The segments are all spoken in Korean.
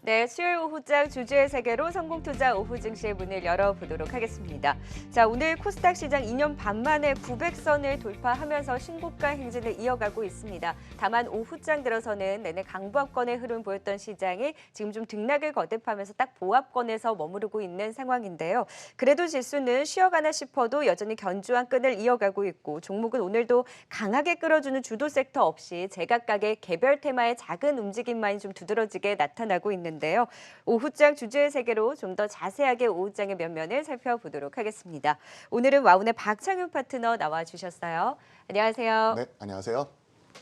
네, 수요일 오후장 주주의 세계로 성공투자 오후 증시의 문을 열어보도록 하겠습니다. 자, 오늘 코스닥 시장 2년 반 만에 900선을 돌파하면서 신고가 행진을 이어가고 있습니다. 다만 오후장 들어서는 내내 강보합권의 흐름 보였던 시장이 지금 좀 등락을 거듭하면서 딱 보합권에서 머무르고 있는 상황인데요. 그래도 지수는 쉬어가나 싶어도 여전히 견조한 끈을 이어가고 있고 종목은 오늘도 강하게 끌어주는 주도 섹터 없이 제각각의 개별 테마의 작은 움직임만이 좀 두드러지게 나타나고 있는데요. 오후장 주주의 세계로 좀 더 자세하게 오후장의 면면을 살펴보도록 하겠습니다. 오늘은 와운의 박창윤 파트너 나와주셨어요. 안녕하세요. 네, 안녕하세요.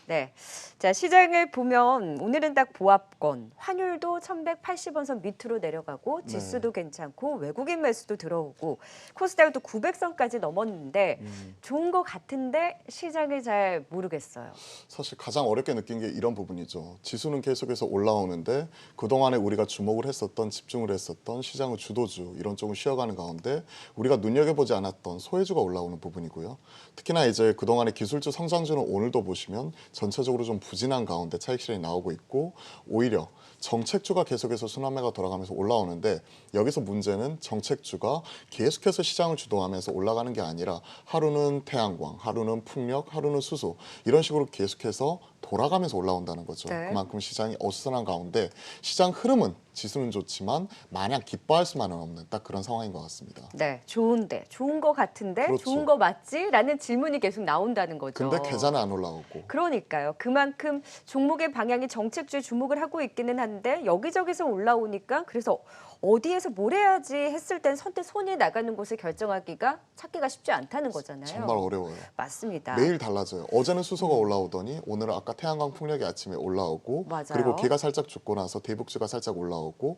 네, 자 시장을 보면 오늘은 딱 보합권, 환율도 1180원선 밑으로 내려가고 지수도 괜찮고 외국인 매수도 들어오고 코스닥도 900선까지 넘었는데 좋은 것 같은데 시장을 잘 모르겠어요. 사실 가장 어렵게 느낀 게 이런 부분이죠. 지수는 계속해서 올라오는데 그동안에 우리가 주목을 했었던, 집중을 했었던 시장의 주도주 이런 쪽은 쉬어가는 가운데 우리가 눈여겨보지 않았던 소외주가 올라오는 부분이고요. 특히나 이제 그동안의 기술주 성장주는 오늘도 보시면 전체적으로 좀 부진한 가운데 차익 실현이 나오고 있고 오히려 정책주가 계속해서 순환매가 돌아가면서 올라오는데 여기서 문제는 정책주가 계속해서 시장을 주도하면서 올라가는 게 아니라 하루는 태양광, 하루는 풍력, 하루는 수소 이런 식으로 계속해서 돌아가면서 올라온다는 거죠. 네. 그만큼 시장이 어수선한 가운데 시장 흐름은 지수는 좋지만 마냥 기뻐할 수만은 없는 딱 그런 상황인 것 같습니다. 네, 좋은데, 좋은 거 같은데 그렇죠. 좋은 거 맞지? 라는 질문이 계속 나온다는 거죠. 근데 계좌는 안 올라오고. 그러니까요. 그만큼 종목의 방향이 정책주에 주목을 하고 있기는 한데 여기저기서 올라오니까 그래서 어디에서 뭘 해야지 했을 땐 선뜻 손이 나가는 곳을 결정하기가 찾기가 쉽지 않다는 거잖아요. 정말 어려워요. 맞습니다. 매일 달라져요. 어제는 수소가 올라오더니 오늘은 아까 태양광 풍력이 아침에 올라오고 맞아요. 그리고 개가 살짝 죽고 나서 대북주가 살짝 올라오고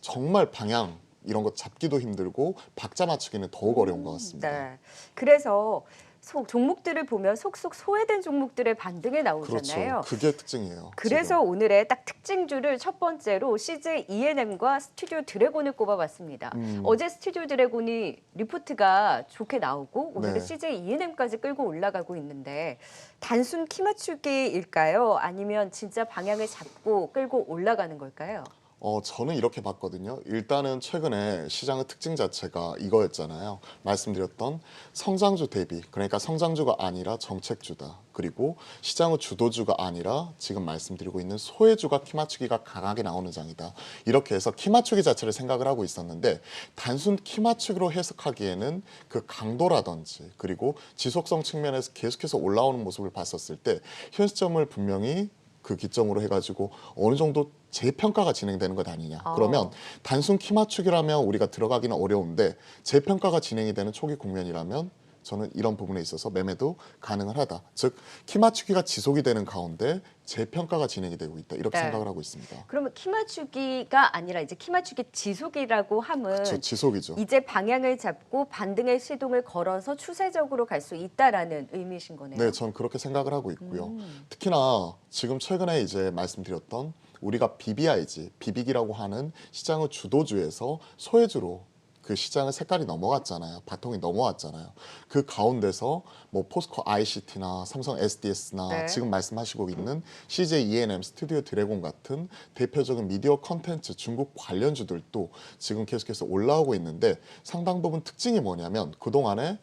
정말 방향 이런 거 잡기도 힘들고 박자 맞추기는 더욱 어려운 것 같습니다. 네. 그래서 종목들을 보면 속속 소외된 종목들의 반등이 나오잖아요. 그렇죠. 그게 특징이에요. 그래서 오늘의 딱 특징주를 첫 번째로 CJ E&M과 스튜디오 드래곤을 꼽아봤습니다. 어제 스튜디오 드래곤이 리포트가 좋게 나오고 오늘은 네. CJ E&M까지 끌고 올라가고 있는데 단순 키 맞추기일까요? 아니면 진짜 방향을 잡고 끌고 올라가는 걸까요? 저는 이렇게 봤거든요. 일단은 최근에 시장의 특징 자체가 이거였잖아요. 말씀드렸던 성장주 대비, 그러니까 성장주가 아니라 정책주다. 그리고 시장의 주도주가 아니라 지금 말씀드리고 있는 소외주가 키 맞추기가 강하게 나오는 장이다. 이렇게 해서 키 맞추기 자체를 생각을 하고 있었는데 단순 키 맞추기로 해석하기에는 그 강도라든지 그리고 지속성 측면에서 계속해서 올라오는 모습을 봤었을 때 현 시점을 분명히 그 기점으로 해가지고 어느 정도 재평가가 진행되는 것 아니냐. 그러면 단순 키 맞추기라면 우리가 들어가기는 어려운데 재평가가 진행이 되는 초기 국면이라면 저는 이런 부분에 있어서 매매도 가능을 하다. 즉 키 맞추기가 지속이 되는 가운데 재평가가 진행이 되고 있다. 이렇게 네. 생각을 하고 있습니다. 그러면 키 맞추기가 아니라 이제 키 맞추기 지속이라고 함은 그렇죠. 지속이죠. 이제 방향을 잡고 반등의 시동을 걸어서 추세적으로 갈 수 있다라는 의미신 거네요. 네, 저는 그렇게 생각을 하고 있고요. 특히나 지금 최근에 이제 말씀드렸던 우리가 BBIG, 비빅이라고 하는 시장의 주도주에서 소외주로 그 시장의 색깔이 넘어갔잖아요. 바통이 넘어왔잖아요. 그 가운데서 뭐 포스코 ICT나 삼성 SDS나 네. 지금 말씀하시고 있는 CJ E&M, 스튜디오 드래곤 같은 대표적인 미디어 컨텐츠 중국 관련주들도 지금 계속해서 올라오고 있는데 상당 부분 특징이 뭐냐면 그동안에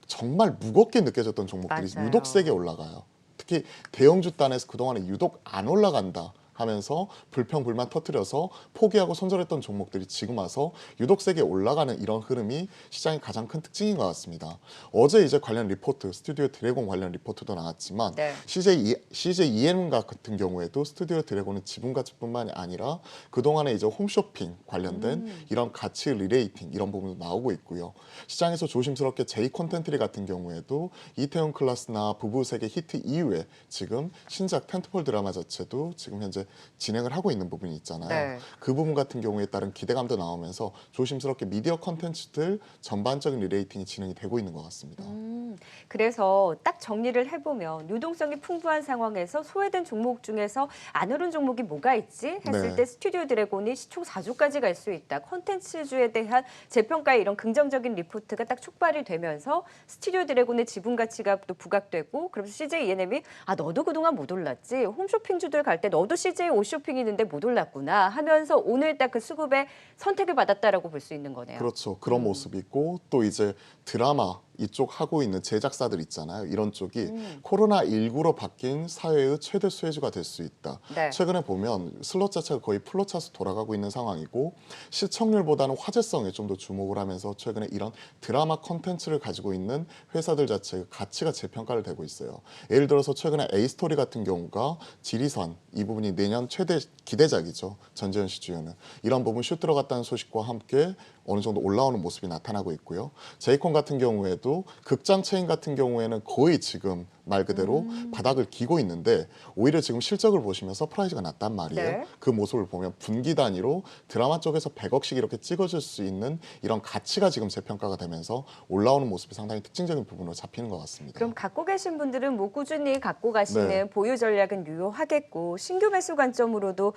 정말 무겁게 느껴졌던 종목들이 맞아요. 유독 세게 올라가요. 특히 대형주 단에서 그동안에 유독 안 올라간다 하면서 불평불만 터뜨려서 포기하고 손절했던 종목들이 지금 와서 유독 세게 올라가는 이런 흐름이 시장의 가장 큰 특징인 것 같습니다. 어제 이제 관련 리포트, 스튜디오 드래곤 관련 리포트도 나왔지만 네. CJ E&M 같은 경우에도 스튜디오 드래곤은 지분 가치뿐만이 아니라 그동안에 이제 홈쇼핑 관련된 이런 가치 리레이팅 이런 부분도 나오고 있고요. 시장에서 조심스럽게 J 콘텐트리 같은 경우에도 이태원 클라스나 부부세계 히트 이후에 지금 신작 텐트폴 드라마 자체도 지금 현재 진행을 하고 있는 부분이 있잖아요. 네. 그 부분 같은 경우에 따른 기대감도 나오면서 조심스럽게 미디어 컨텐츠들 전반적인 리레이팅이 진행이 되고 있는 것 같습니다. 그래서 딱 정리를 해보면 유동성이 풍부한 상황에서 소외된 종목 중에서 안 오른 종목이 뭐가 있지 했을 네. 때 스튜디오 드래곤이 시총 4조까지 갈 수 있다. 콘텐츠주에 대한 재평가의 이런 긍정적인 리포트가 딱 촉발이 되면서 스튜디오 드래곤의 지분 가치가 또 부각되고 그래서 CJ E&M이 너도 그동안 못 올랐지 홈쇼핑주들 갈 때 너도 CJ CJ 옷쇼핑이 있는데 못 올랐구나 하면서 오늘 딱 그 수급에 선택을 받았다라고 볼 수 있는 거네요. 그렇죠. 그런 모습이 있고 또 이제 드라마 이쪽 하고 있는 제작사들 있잖아요. 이런 쪽이 코로나19로 바뀐 사회의 최대 수혜주가 될 수 있다. 네. 최근에 보면 슬롯 자체가 거의 풀로 차서 돌아가고 있는 상황이고 시청률보다는 화제성에 좀 더 주목을 하면서 최근에 이런 드라마 콘텐츠를 가지고 있는 회사들 자체의 가치가 재평가를 되고 있어요. 예를 들어서 최근에 A스토리 같은 경우가 지리산 이 부분이 내년 최대 기대작이죠. 전지현 씨 주연은. 이런 부분 슛 들어갔다는 소식과 함께 어느 정도 올라오는 모습이 나타나고 있고요. 제이콘 같은 경우에도 극장 체인 같은 경우에는 거의 지금 말 그대로 바닥을 기고 있는데 오히려 지금 실적을 보시면 서프라이즈가 났단 말이에요. 네. 그 모습을 보면 분기 단위로 드라마 쪽에서 100억씩 이렇게 찍어줄 수 있는 이런 가치가 지금 재평가가 되면서 올라오는 모습이 상당히 특징적인 부분으로 잡히는 것 같습니다. 그럼 갖고 계신 분들은 뭐 꾸준히 갖고 가시는 네. 보유 전략은 유효하겠고 신규 매수 관점으로도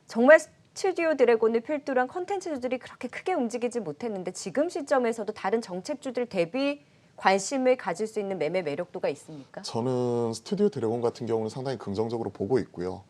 정말 스튜디오 드래곤을 필두로 한 컨텐츠들이 그렇게 크게 움직이지 못했는데 지금 시점에서도 다른 정책주들 대비 관심을 가질 수 있는 매매 매력도가 있습니까? 저는 스튜디오 드래곤 같은 경우는 상당히 긍정적으로 보고 있고요.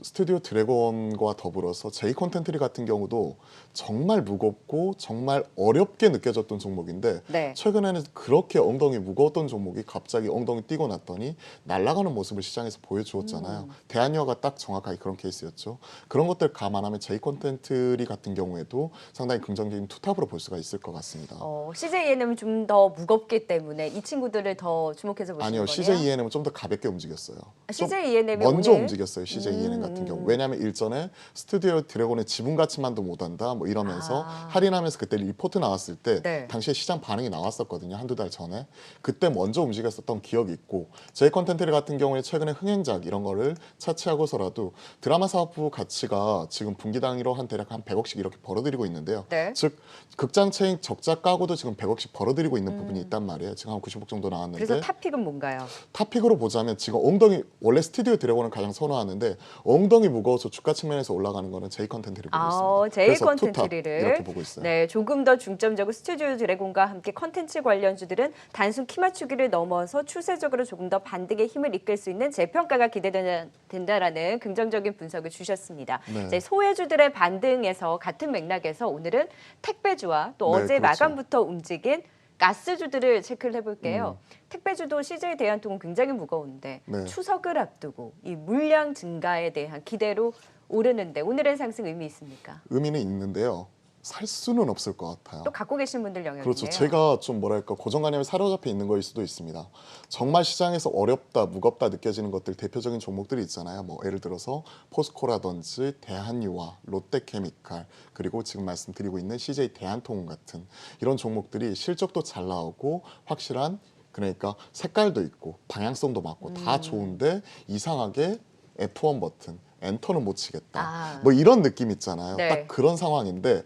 스튜디오 드래곤과 더불어서 제이 컨텐트리 같은 경우도 정말 무겁고 정말 어렵게 느껴졌던 종목인데 네. 최근에는 그렇게 엉덩이 무거웠던 종목이 갑자기 엉덩이 뛰고 났더니 날아가는 모습을 시장에서 보여주었잖아요. 대한유화가 딱 정확하게 그런 케이스였죠. 그런 것들 감안하면 제이 컨텐트리 같은 경우에도 상당히 긍정적인 투탑으로 볼 수가 있을 것 같습니다. CJENM은 좀 더 무겁기 때문에 이 친구들을 더 주목해서 보시는 아니요, 거네요? CJENM은 좀 더 가볍게 움직였어요. 좀 CJENM이 먼저 오늘 움직였어요. CJENM 같은 경우. 왜냐하면 일전에 스튜디오 드래곤의 지분 가치만도 못한다 뭐 이러면서 할인하면서 그때 리포트 나왔을 때 네. 당시에 시장 반응이 나왔었거든요. 한두 달 전에. 그때 먼저 움직였었던 기억이 있고 제이 컨텐트 같은 경우에 최근에 흥행작 이런 거를 차치하고서라도 드라마 사업부 가치가 지금 분기 단위로 한 대략 한 100억씩 이렇게 벌어들이고 있는데요. 네. 즉 극장 체인 적자 까고도 지금 100억씩 벌어들이고 있는 부분이 있단 말이에요. 지금 한 90억 정도 나왔는데 그래서 탑픽은 뭔가요? 탑픽으로 보자면 지금 엉덩이 원래 스튜디오 드래곤을 가장 선호하는데 엉덩이 무거워서 주가 측면에서 올라가는 거는 제이 컨텐트를 보고 있습니다. 제이 그래서 컨텐츠리를 투탑 이렇게 보고 있어요. 네, 조금 더 중점적으로 스튜디오 드래곤과 함께 컨텐츠 관련주들은 단순 키 맞추기를 넘어서 추세적으로 조금 더 반등의 힘을 이끌 수 있는 재평가가 기대된다라는 긍정적인 분석을 주셨습니다. 네. 이제 소외주들의 반등에서 같은 맥락에서 오늘은 택배주와 또 네, 어제 그렇죠. 마감부터 움직인 가스주들을 체크를 해볼게요. 택배주도 CJ 대한통운 굉장히 무거운데 네. 추석을 앞두고 이 물량 증가에 대한 기대로 오르는데 오늘의 상승 의미 있습니까? 의미는 있는데요. 살 수는 없을 것 같아요. 또 갖고 계신 분들 영역이네요. 그렇죠. 제가 좀 뭐랄까 고정관념에 사로잡혀 있는 거일 수도 있습니다. 정말 시장에서 어렵다, 무겁다 느껴지는 것들 대표적인 종목들이 있잖아요. 뭐 예를 들어서 포스코라든지 대한유화, 롯데케미칼 그리고 지금 말씀드리고 있는 CJ 대한통운 같은 이런 종목들이 실적도 잘 나오고 확실한 그러니까 색깔도 있고 방향성도 맞고 다 좋은데 이상하게 F1 버튼 엔터는 못 치겠다. 뭐 이런 느낌 있잖아요. 네. 딱 그런 상황인데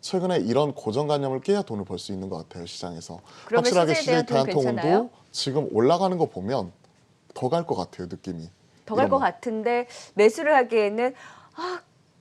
최근에 이런 고정관념을 깨야 돈을 벌 수 있는 것 같아요. 시장에서. 그러면 확실하게 CJ CJ 대한통운 대한통운도 지금 올라가는 거 보면 더 갈 것 같아요. 느낌이. 더 갈 것 같은데 매수를 하기에는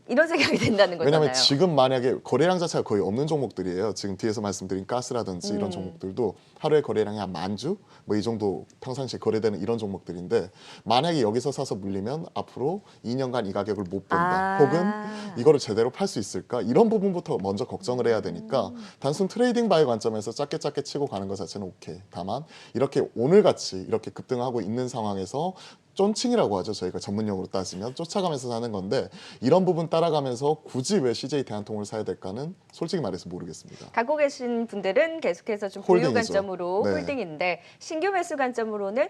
이런 생각이 든다는 거잖아요. 왜냐하면 지금 만약에 거래량 자체가 거의 없는 종목들이에요. 지금 뒤에서 말씀드린 가스라든지 이런 종목들도 하루에 거래량이 한 10,000주 뭐 이 정도 평상시에 거래되는 이런 종목들인데 만약에 여기서 사서 물리면 앞으로 2년간 이 가격을 못 본다. 혹은 이거를 제대로 팔 수 있을까? 이런 부분부터 먼저 걱정을 해야 되니까 단순 트레이딩 바이 관점에서 작게 작게 치고 가는 것 자체는 오케이. 다만 이렇게 오늘같이 이렇게 급등하고 있는 상황에서 쫀칭이라고 하죠. 저희가 전문용어로 따지면 쫓아가면서 사는 건데 이런 부분 따라가면서 굳이 왜 CJ 대한통운을 사야 될까는 솔직히 말해서 모르겠습니다. 갖고 계신 분들은 계속해서 좀 보유 홀딩이죠. 관점으로 네. 홀딩인데 신규 매수 관점으로는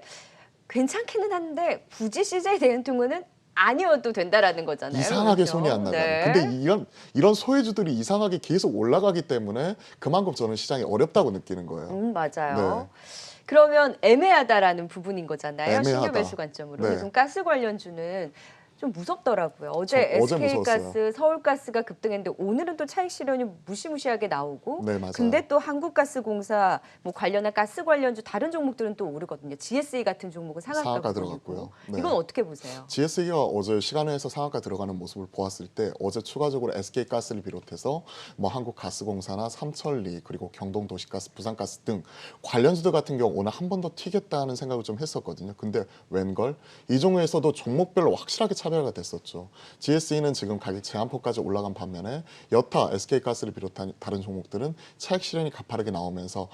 괜찮기는 한데 굳이 CJ 대한통운은 아니어도 된다라는 거잖아요. 이상하게 그렇죠? 손이 안 나가는. 네. 근데 이런 소외주들이 이상하게 계속 올라가기 때문에 그만큼 저는 시장이 어렵다고 느끼는 거예요. 맞아요. 네. 그러면 애매하다라는 부분인 거잖아요. 신규 애매하다. 매수 관점으로. 네. 그럼 가스 관련주는 좀 무섭더라고요. 어제 어제 SK가스, 서울가스가 급등했는데 오늘은 또 차익 실현이 무시무시하게 나오고 네, 맞아요. 근데 또 한국가스공사 뭐 관련한 가스 관련주 다른 종목들은 또 오르거든요. GSE 같은 종목은 상한가 상한가 부분이고. 들어갔고요. 네. 이건 어떻게 보세요? GSE가 어제 시간에서 상한가 들어가는 모습을 보았을 때 어제 추가적으로 SK가스를 비롯해서 뭐 한국가스공사나 삼천리 그리고 경동도시가스, 부산가스 등 관련주들 같은 경우 오늘 한 번 더 튀겠다는 생각을 좀 했었거든요. 근데 웬걸 이 종류에서도 종목별로 확실하게 차별가 됐었죠. GSE는 지금 가격 제한폭까지 올라간 반면에 여타 SK가스를 비롯한 다른 종목들은 차익 실현이 가파르게 나오면서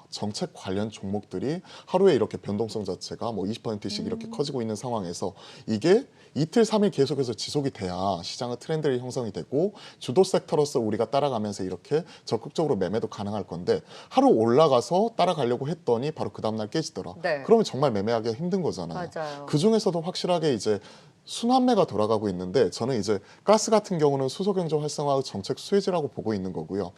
정책 관련 종목들이 하루에 이렇게 변동성 자체가 뭐 20%씩 이렇게 커지고 있는 상황에서 이게 이틀, 3일 계속해서 지속이 돼야 시장의 트렌드가 형성이 되고 주도 섹터로서 우리가 따라가면서 이렇게 적극적으로 매매도 가능할 건데 하루 올라가서 따라가려고 했더니 바로 그 다음날 깨지더라. 네. 그러면 정말 매매하기가 힘든 거잖아요. 맞아요. 그 중에서도 확실하게 이제 순환매가 돌아가고 있는데 저는 이제 가스 같은 경우는 수소경제 활성화의 정책 수혜지라고 보고 있는 거고요.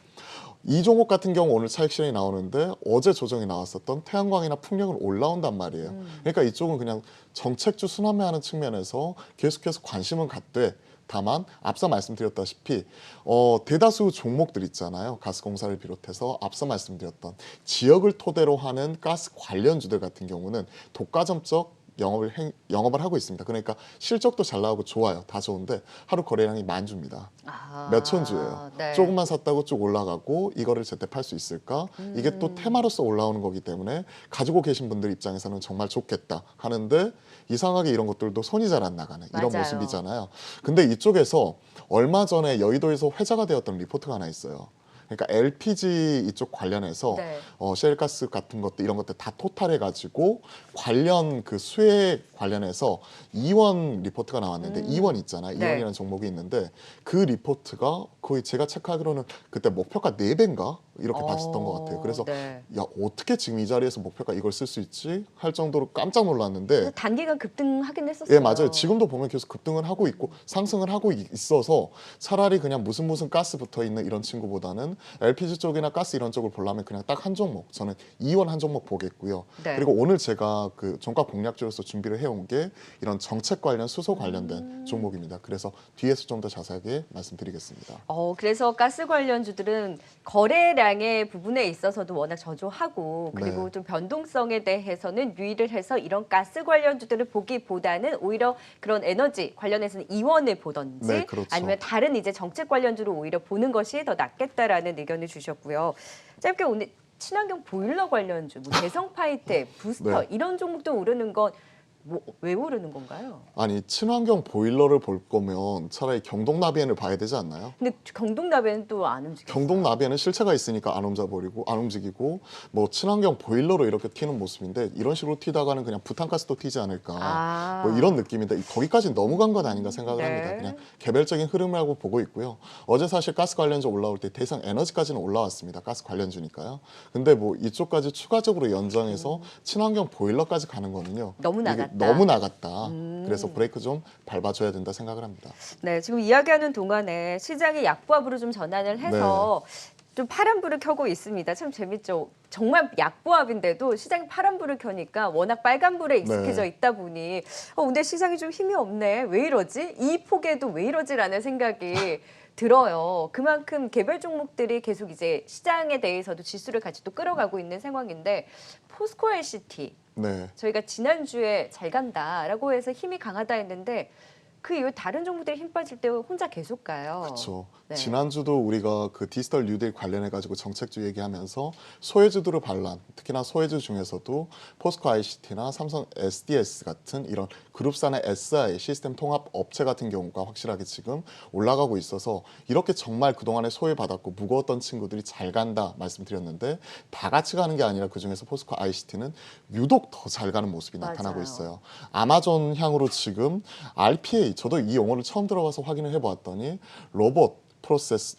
이 종목 같은 경우 오늘 차익 실현이 나오는데 어제 조정이 나왔었던 태양광이나 풍력은 올라온단 말이에요. 그러니까 이쪽은 그냥 정책주 순환매하는 측면에서 계속해서 관심은 갖되 다만 앞서 말씀드렸다시피 대다수 종목들 있잖아요. 가스공사를 비롯해서 앞서 말씀드렸던 지역을 토대로 하는 가스 관련주들 같은 경우는 독과점적 영업을 하고 있습니다. 그러니까 실적도 잘 나오고 좋아요. 다 좋은데 하루 거래량이 만주입니다. 몇천 주예요. 네. 조금만 샀다고 쭉 올라가고 이거를 제때 팔 수 있을까? 이게 또 테마로서 올라오는 거기 때문에 가지고 계신 분들 입장에서는 정말 좋겠다 하는데 이상하게 이런 것들도 손이 잘 안 나가는 이런 맞아요. 모습이잖아요. 근데 이쪽에서 얼마 전에 여의도에서 회자가 되었던 리포트가 하나 있어요. 그러니까 LPG 이쪽 관련해서 네. 셰일가스 같은 것들 이런 것들 다 토탈해 가지고 관련 그 수혜 관련해서 이원 리포트가 나왔는데 이원 있잖아요. 네. 이원이라는 종목이 있는데 그 리포트가 거의 제가 체크하기로는 그때 목표가 4배인가 이렇게 봤었던 것 같아요. 그래서 네. 야 어떻게 지금 이 자리에서 목표가 이걸 쓸 수 있지 할 정도로 깜짝 놀랐는데 단기간 급등하긴 했었어요. 예, 맞아요. 지금도 보면 계속 급등을 하고 있고 상승을 하고 있어서 차라리 그냥 무슨 가스 붙어 있는 이런 친구보다는 LPG 쪽이나 가스 이런 쪽을 보려면 그냥 딱 한 종목, 저는 이원 한 종목 보겠고요. 네. 그리고 오늘 제가 그 종가 공략주로서 준비를 해온 게 이런 정책 관련 수소 관련된 종목입니다. 그래서 뒤에서 좀 더 자세하게 말씀드리겠습니다. 그래서 가스 관련주들은 거래량의 부분에 있어서도 워낙 저조하고 그리고 네. 좀 변동성에 대해서는 유의를 해서 이런 가스 관련주들을 보기보다는 오히려 그런 에너지 관련해서는 이원을 보던지 네, 그렇죠. 아니면 다른 이제 정책 관련주를 오히려 보는 것이 더 낫겠다라는 의견을 주셨고요. 짧게 오늘 친환경 보일러 관련주, 뭐 대성 파이텍, 부스터 네. 이런 종목도 오르는 건 왜 오르는 건가요? 아니 친환경 보일러를 볼 거면 차라리 경동나비엔을 봐야 되지 않나요? 근데 경동나베는 또 안 움직여요. 경동나비에는 실체가 있으니까 안 움직이고 뭐 친환경 보일러로 이렇게 튀는 모습인데 이런 식으로 튀다가는 그냥 부탄가스도 튀지 않을까 뭐 이런 느낌인데 거기까지 너무 간 것 아닌가 생각을 네. 합니다. 그냥 개별적인 흐름이라고 보고 있고요. 어제 사실 가스 관련주 올라올 때 대상 에너지까지는 올라왔습니다. 가스 관련주니까요. 근데 뭐 이쪽까지 추가적으로 연장해서 친환경 보일러까지 가는 거는요. 너무 이게 나갔다. 너무 나갔다. 그래서 브레이크 좀 밟아줘야 된다 생각을 합니다. 네, 지금 이야기하는 동안에 시장이 약보합으로 좀 전환을 해서 좀 파란불을 켜고 있습니다. 참 재밌죠. 정말 약보합인데도 시장이 파란불을 켜니까 워낙 빨간불에 익숙해져 있다 보니 근데 시장이 좀 힘이 없네. 왜 이러지? 이 폭에도 왜 이러지라는 생각이 들어요. 그만큼 개별 종목들이 계속 이제 시장에 대해서도 지수를 같이 또 끌어가고 있는 상황인데 포스코 LCT 네. 저희가 지난주에 잘 간다라고 해서 힘이 강하다 했는데 그 이후 다른 종목들이 힘 빠질 때 혼자 계속 가요. 그렇죠. 네. 지난주도 우리가 그 디지털 뉴딜 관련해가지고 정책주 얘기하면서 소외주들을 반란, 특히나 소외주 중에서도 포스코 ICT나 삼성 SDS 같은 이런 그룹사나 SI 시스템 통합 업체 같은 경우가 확실하게 지금 올라가고 있어서 이렇게 정말 그동안에 소외받았고 무거웠던 친구들이 잘 간다 말씀드렸는데 다 같이 가는 게 아니라 그중에서 포스코 ICT는 유독 더 잘 가는 모습이 나타나고 맞아요. 있어요. 아마존 향으로 지금 RPA, 저도 이 용어를 처음 들어가서 확인을 해보았더니 로봇 프로세스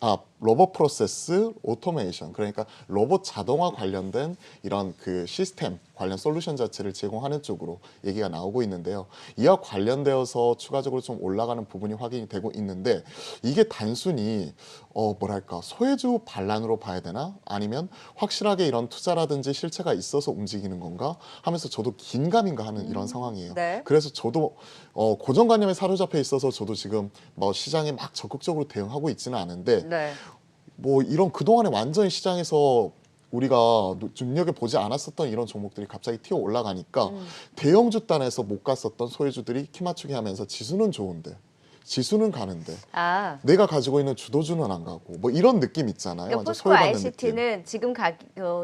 오토메이션, 그러니까 로봇 자동화 관련된 이런 그 시스템 관련 솔루션 자체를 제공하는 쪽으로 얘기가 나오고 있는데요. 이와 관련되어서 추가적으로 좀 올라가는 부분이 확인이 되고 있는데 이게 단순히 소외주 반란으로 봐야 되나? 아니면 확실하게 이런 투자라든지 실체가 있어서 움직이는 건가? 하면서 저도 긴가민가 하는 이런 상황이에요. 네. 그래서 저도 고정관념에 사로잡혀 있어서 저도 지금 뭐 시장에 막 적극적으로 대응하고 있지는 않은데 네. 뭐 이런 그동안에 완전히 시장에서 우리가 눈여겨보지 않았었던 이런 종목들이 갑자기 튀어 올라가니까 대형주 단에서 못 갔었던 소외주들이 키 맞추기 하면서 지수는 좋은데 지수는 가는데 아, 내가 가지고 있는 주도주는 안 가고 뭐 이런 느낌 있잖아요. 그러니까 완전 포스코 소외받는 느낌. ICT는 지금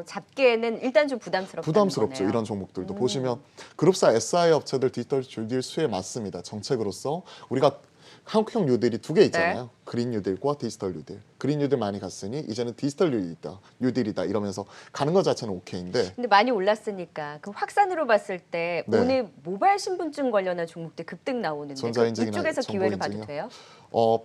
잡기에는 일단 좀 부담스럽다는 부담스럽죠. 거네요. 이런 종목들도 보시면 그룹사 SI 업체들 디지털 줄딜 수에 맞습니다. 정책으로서 우리가 한국형 뉴딜이 두 개 있잖아요. 네. 그린 뉴딜과 디지털 뉴딜. 그린 뉴딜 많이 갔으니 이제는 디지털 뉴딜이다 이러면서 가는 것 자체는 오케이인데 근데 많이 올랐으니까 그 확산으로 봤을 때 네. 오늘 모바일 신분증 관련한 종목들 급등 나오는데 전자인증이나 이쪽에서 기회를 봐도 정보인증이요? 돼요?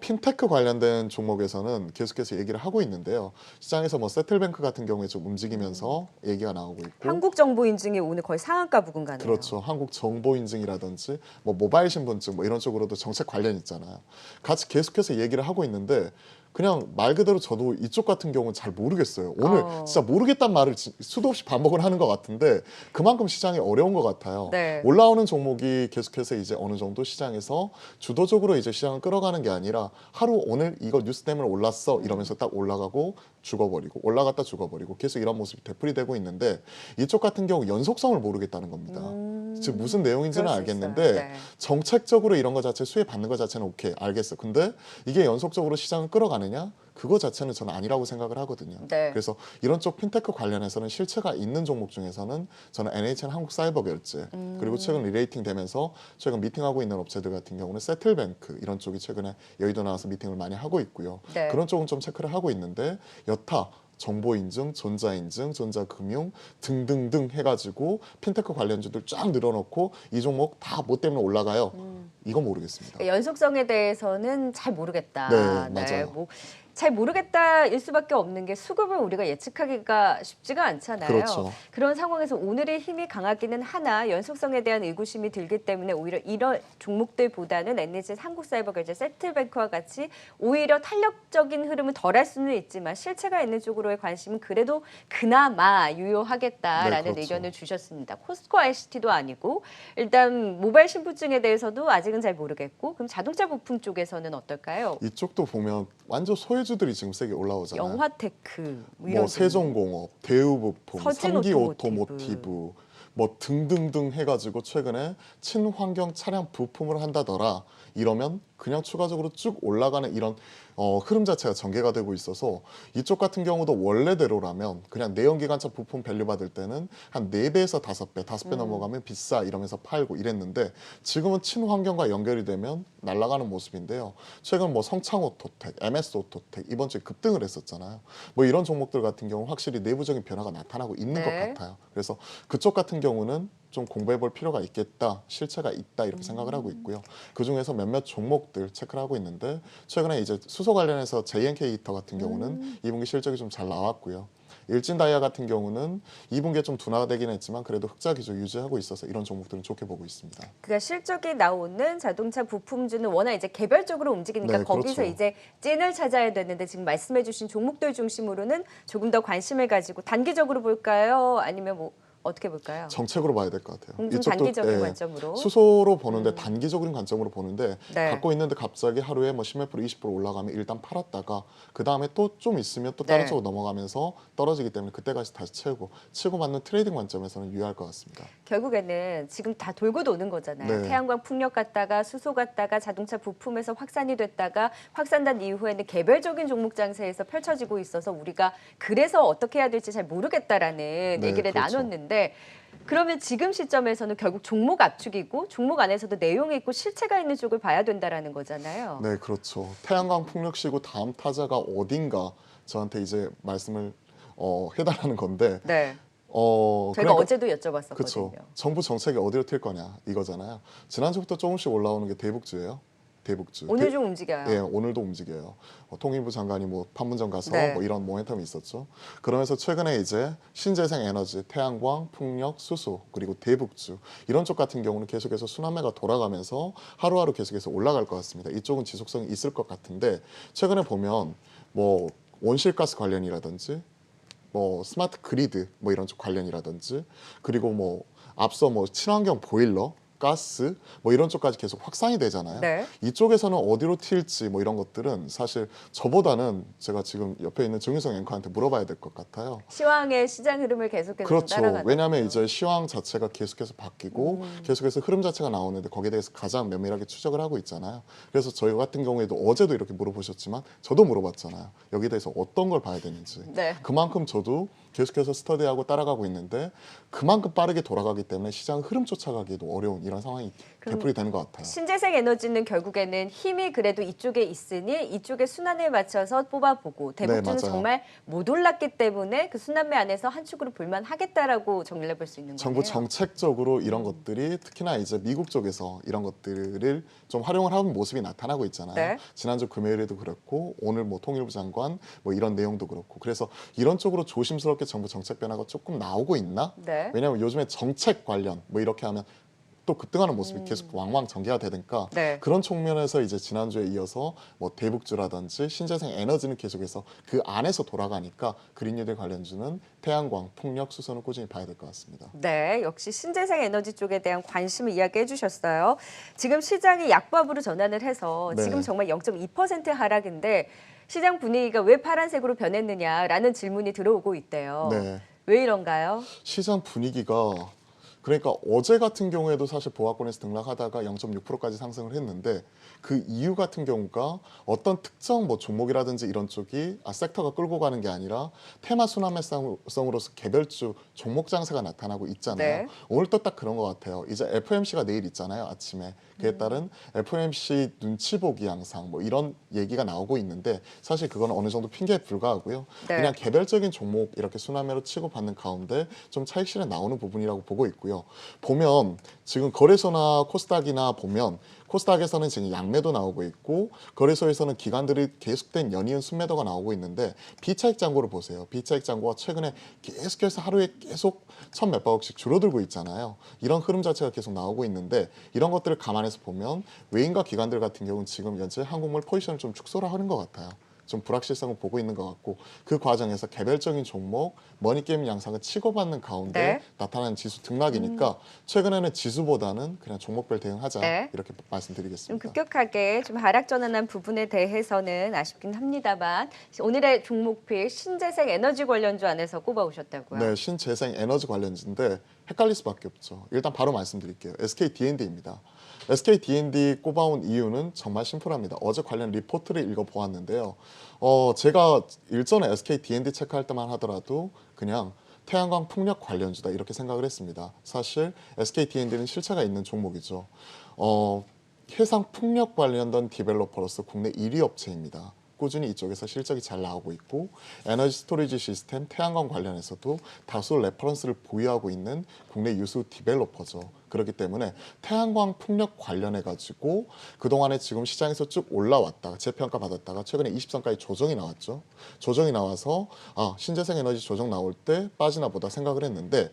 핀테크 관련된 종목에서는 계속해서 얘기를 하고 있는데요. 시장에서 뭐 세틀뱅크 같은 경우에 좀 움직이면서 얘기가 나오고 있고 한국정보인증이 오늘 거의 상한가 부근 가네요. 그렇죠. 한국 정보인증이라든지 뭐 모바일 신분증 뭐 이런 쪽으로도 정책 관련 있잖아요. 같이 계속해서 얘기를 하고 있는데 그냥 말 그대로 저도 이쪽 같은 경우는 잘 모르겠어요. 오늘 진짜 모르겠다는 말을 수도 없이 반복을 하는 것 같은데 그만큼 시장이 어려운 것 같아요. 네. 올라오는 종목이 계속해서 이제 어느 정도 시장에서 주도적으로 이제 시장을 끌어가는 게 아니라 하루 오늘 이거 뉴스 때문에 올랐어 이러면서 딱 올라가고 죽어버리고 올라갔다 죽어버리고 계속 이런 모습이 되풀이되고 있는데 이쪽 같은 경우 연속성을 모르겠다는 겁니다. 즉 무슨 내용인지는 그럴 수 알겠는데 있어요. 네. 정책적으로 이런 거 자체 수혜 받는 것 자체는 오케이 알겠어. 근데 이게 연속적으로 시장을 끌어가느냐? 그거 자체는 저는 아니라고 생각을 하거든요. 네. 그래서 이런 쪽 핀테크 관련해서는 실체가 있는 종목 중에서는 저는 NHN 한국사이버결제 그리고 최근 리레이팅 되면서 최근 미팅하고 있는 업체들 같은 경우는 세틀뱅크 이런 쪽이 최근에 여의도 나와서 미팅을 많이 하고 있고요. 네. 그런 쪽은 좀 체크를 하고 있는데 여타 정보인증, 전자인증, 전자금융 등등등 해가지고 핀테크 관련주들 쫙 늘어놓고 이 종목 다 뭐 때문에 올라가요? 이건 모르겠습니다. 그러니까 연속성에 대해서는 잘 모르겠다. 네, 맞아요. 뭐 잘 모르겠다일 수밖에 없는 게 수급을 우리가 예측하기가 쉽지가 않잖아요. 그렇죠. 그런 상황에서 오늘의 힘이 강하기는 하나 연속성에 대한 의구심이 들기 때문에 오히려 이런 종목들보다는 NHN 한국사이버결제, 세틀뱅크와 같이 오히려 탄력적인 흐름은 덜할 수는 있지만 실체가 있는 쪽으로의 관심은 그래도 그나마 유효하겠다라는 네, 그렇죠. 의견을 주셨습니다. 포스코 ICT도 아니고 일단 모바일 신분증에 대해서도 아직은 잘 모르겠고 그럼 자동차 부품 쪽에서는 어떨까요? 이쪽도 보면 완전 소외주들이 지금 세게 올라오잖아요. 영화테크 뭐 세종공업, 대우부품, 서진 삼기오토모티브 뭐 등등등 해가지고 최근에 친환경 차량 부품을 한다더라 이러면 그냥 추가적으로 쭉 올라가는 이런 흐름 자체가 전개가 되고 있어서 이쪽 같은 경우도 원래대로라면 그냥 내연기관차 부품 밸류 받을 때는 한 4배에서 5배, 5배 넘어가면 비싸 이러면서 팔고 이랬는데 지금은 친환경과 연결이 되면 날아가는 모습인데요. 최근 뭐 성창오토텍, MS오토텍 이번 주에 급등을 했었잖아요. 뭐 이런 종목들 같은 경우 확실히 내부적인 변화가 나타나고 있는 네. 것 같아요. 그래서 그쪽 같은 경우는 좀 공부해 볼 필요가 있겠다, 실체가 있다 이렇게 생각을 하고 있고요. 그 중에서 몇몇 종목들 체크를 하고 있는데 최근에 이제 수소 관련해서 JNK 히터 같은 경우는 2분기 실적이 좀 잘 나왔고요. 일진다이아 같은 경우는 2분기에 좀 둔화가 되긴 했지만 그래도 흑자 기조 유지하고 있어서 이런 종목들은 좋게 보고 있습니다. 그러니까 실적이 나오는 자동차 부품주는 워낙 이제 개별적으로 움직이니까 네, 거기서 그렇죠. 이제 찐을 찾아야 되는데 지금 말씀해주신 종목들 중심으로는 조금 더 관심을 가지고 단기적으로 볼까요? 아니면 뭐 어떻게 볼까요? 정책으로 봐야 될 것 같아요. 좀 단기적인 관점으로. 수소로 보는데 단기적인 관점으로 보는데 네. 갖고 있는데 갑자기 하루에 뭐 10몇 프로, 20% 올라가면 일단 팔았다가 그 다음에 또 좀 있으면 또 다른 네. 쪽으로 넘어가면서 떨어지기 때문에 그때까지 다시 채우고 치고 받는 트레이딩 관점에서는 유효할 것 같습니다. 결국에는 지금 다 돌고 도는 거잖아요. 네. 태양광 풍력 갔다가 수소 갔다가 자동차 부품에서 확산이 됐다가 확산된 이후에는 개별적인 종목 장세에서 펼쳐지고 있어서 우리가 그래서 어떻게 해야 될지 잘 모르겠다라는 네, 얘기를 그렇죠. 나눴는데 그러면 지금 시점에서는 결국 종목 압축이고 종목 안에서도 내용이 있고 실체가 있는 쪽을 봐야 된다라는 거잖아요. 네, 그렇죠. 태양광 풍력시고 다음 타자가 어딘가 저한테 이제 말씀을 해달라는 건데 네. 저희가 저희가 어제도 여쭤봤었거든요. 그렇죠. 정부 정책이 어디로 튈 거냐 이거잖아요. 지난주부터 조금씩 올라오는 게 대북주예요. 대북주. 오늘 좀 움직여요. 예, 오늘도 움직여요. 통일부 장관이 뭐 판문점 가서 네. 뭐 이런 모멘텀이 있었죠. 그러면서 최근에 이제 신재생 에너지, 태양광, 풍력, 수소 그리고 대북주 이런 쪽 같은 경우는 계속해서 순환매가 돌아가면서 하루하루 계속해서 올라갈 것 같습니다. 이쪽은 지속성이 있을 것 같은데 최근에 보면 뭐 온실가스 관련이라든지 뭐 스마트 그리드 뭐 이런 쪽 관련이라든지 그리고 뭐 앞서 뭐 친환경 보일러 가스 뭐 이런 쪽까지 계속 확산이 되잖아요. 네. 이쪽에서는 어디로 튈지 뭐 이런 것들은 사실 저보다는 제가 지금 옆에 있는 정유성 앵커한테 물어봐야 될 것 같아요. 시황의 시장 흐름을 계속해서 좀 그렇죠. 따라가는 왜냐하면 거죠. 이제 시황 자체가 계속해서 바뀌고 계속해서 흐름 자체가 나오는데 거기에 대해서 가장 면밀하게 추적을 하고 있잖아요. 그래서 저희 같은 경우에도 어제도 이렇게 물어보셨지만 저도 물어봤잖아요. 여기에 대해서 어떤 걸 봐야 되는지. 네. 그만큼 저도 계속해서 스터디하고 따라가고 있는데 그만큼 빠르게 돌아가기 때문에 시장 흐름 쫓아가기도 어려운 이런 상황이 되풀이 되는 것 같아요. 신재생 에너지는 결국에는 힘이 그래도 이쪽에 있으니 이쪽의 순환에 맞춰서 뽑아보고 대북주는 맞아요. 정말 못 올랐기 때문에 그 순환매 안에서 한 축으로 볼만하겠다라고 정리를 해볼 수 있는 거네요. 정부 정책적으로 이런 것들이 특히나 이제 미국 쪽에서 이런 것들을 좀 활용을 하는 모습이 나타나고 있잖아요. 네. 지난주 금요일에도 그렇고 오늘 뭐 통일부 장관 뭐 이런 내용도 그렇고 그래서 이런 쪽으로 조심스럽게 정부 정책 변화가 조금 나오고 있나? 네. 왜냐하면 요즘에 정책 관련 뭐 이렇게 하면 또 급등하는 모습이 계속 왕왕 전개가 되니까 네. 그런 측면에서 이제 지난주에 이어서 뭐 대북주라든지 신재생 에너지는 계속해서 그 안에서 돌아가니까 그린뉴딜 관련주는 태양광, 풍력, 수소는 꾸준히 봐야 될 것 같습니다. 네, 역시 신재생 에너지 쪽에 대한 관심을 이야기해 주셨어요. 지금 시장이 약밥으로 전환을 해서 네. 지금 정말 0.2% 하락인데 시장 분위기가 왜 파란색으로 변했느냐라는 질문이 들어오고 있대요. 네. 왜 이런가요? 시장 분위기가 그러니까 어제 같은 경우에도 사실 보합권에서 등락하다가 0.6%까지 상승을 했는데 그 이유 같은 경우가 어떤 특정 뭐 종목이라든지 이런 쪽이 섹터가 끌고 가는 게 아니라 테마 순환매성으로서 개별주 종목 장세가 나타나고 있잖아요. 네. 오늘도 딱 그런 것 같아요. 이제 FOMC가 내일 있잖아요. 아침에. 그에 따른 FOMC 눈치 보기 양상 뭐 이런 얘기가 나오고 있는데 사실 그건 어느 정도 핑계에 불과하고요. 네. 그냥 개별적인 종목 이렇게 순환매로 치고받는 가운데 좀 차익실현 나오는 부분이라고 보고 있고요. 보면 지금 거래소나 코스닥이나 보면 코스닥에서는 지금 양매도 나오고 있고 거래소에서는 기관들이 계속된 연이은 순매도가 나오고 있는데 비차익 잔고를 보세요. 비차익 잔고가 최근에 계속해서 하루에 계속 1,000몇백억씩 줄어들고 있잖아요. 이런 흐름 자체가 계속 나오고 있는데 이런 것들을 감안해서 보면 외인과 기관들 같은 경우는 지금 현재 한국물 포지션을 좀 축소를 하는 것 같아요. 좀 불확실성을 보고 있는 것 같고 그 과정에서 개별적인 종목 머니게임 양상을 치고받는 가운데 네. 나타나는 지수 등락이니까 최근에는 지수보다는 그냥 종목별 대응하자 네. 이렇게 좀 말씀드리겠습니다. 급격하게 좀 하락 전환한 부분에 대해서는 아쉽긴 합니다만 오늘의 종목필 신재생 에너지 관련주 안에서 꼽아오셨다고요? 네, 신재생 에너지 관련주인데 헷갈릴 수밖에 없죠. 일단 바로 말씀드릴게요. SK D&D입니다. SK D&D 꼽아온 이유는 정말 심플합니다. 어제 관련 리포트를 읽어보았는데요. 제가 일전에 SK D&D 체크할 때만 하더라도 그냥 태양광 풍력 관련주다 이렇게 생각을 했습니다. 사실 SK D&D는 실체가 있는 종목이죠. 해상 풍력 관련된 디벨로퍼로서 국내 1위 업체입니다. 꾸준히 이쪽에서 실적이 잘 나오고 있고 에너지 스토리지 시스템, 태양광 관련해서도 다수 레퍼런스를 보유하고 있는 국내 유수 디벨로퍼죠. 그렇기 때문에 태양광 풍력 관련해 가지고 그동안에 지금 시장에서 쭉 올라왔다가 재평가 받았다가 최근에 20선까지 조정이 나왔죠. 조정이 나와서 신재생 에너지 조정 나올 때 빠지나 보다 생각을 했는데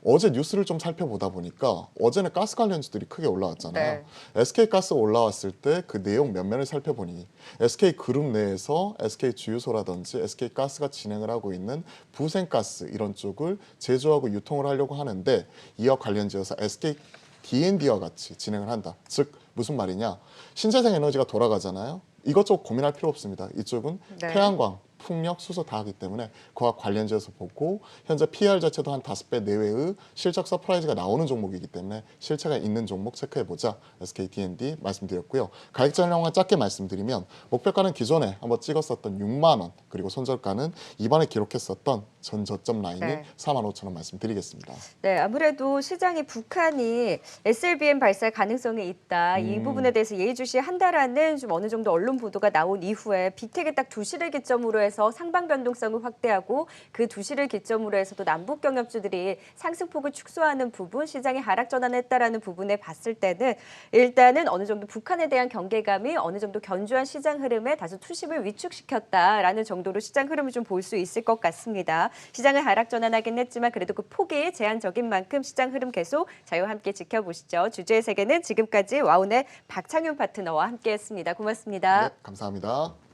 어제 뉴스를 좀 살펴보다 보니까 어제는 가스 관련주들이 크게 올라왔잖아요. 네. SK가스 올라왔을 때 그 내용 면면을 살펴보니 SK그룹 내에서 SK주유소라든지 SK가스가 진행을 하고 있는 부생가스 이런 쪽을 제조하고 유통을 하려고 하는데 이와 관련지어서 SK D&D와 같이 진행을 한다. 즉 무슨 말이냐? 신재생 에너지가 돌아가잖아요. 이것저것 고민할 필요 없습니다. 이쪽은 네. 태양광, 풍력, 수소 다 하기 때문에 그와 관련지어서 보고 현재 PR 자체도 한 5배 내외의 실적 서프라이즈가 나오는 종목이기 때문에 실체가 있는 종목 체크해보자 SK D&D 말씀드렸고요. 가격 전략만 짧게 말씀드리면 목표가는 기존에 한번 찍었었던 6만 원 그리고 손절가는 이번에 기록했었던 전 저점 라인이 네. 45,000원 말씀드리겠습니다. 네, 아무래도 시장이 북한이 SLBM 발사 가능성이 있다. 이 부분에 대해서 예의주시한다라는 좀 어느 정도 언론 보도가 나온 이후에 빅텍이 딱 2시를 기점으로 해서 상방 변동성을 확대하고 그 2시를 기점으로 해서도 남북 경협주들이 상승폭을 축소하는 부분, 시장이 하락 전환했다라는 부분에 봤을 때는 일단은 어느 정도 북한에 대한 경계감이 어느 정도 견주한 시장 흐름에 다소 투심을 위축시켰다라는 정도로 시장 흐름을 좀 볼 수 있을 것 같습니다. 시장을 하락 전환하긴 했지만 그래도 그 폭이 제한적인 만큼 시장 흐름 계속 자유와 함께 지켜보시죠. 주제의 세계는 지금까지 와운의 박창윤 파트너와 함께했습니다. 고맙습니다. 네, 감사합니다.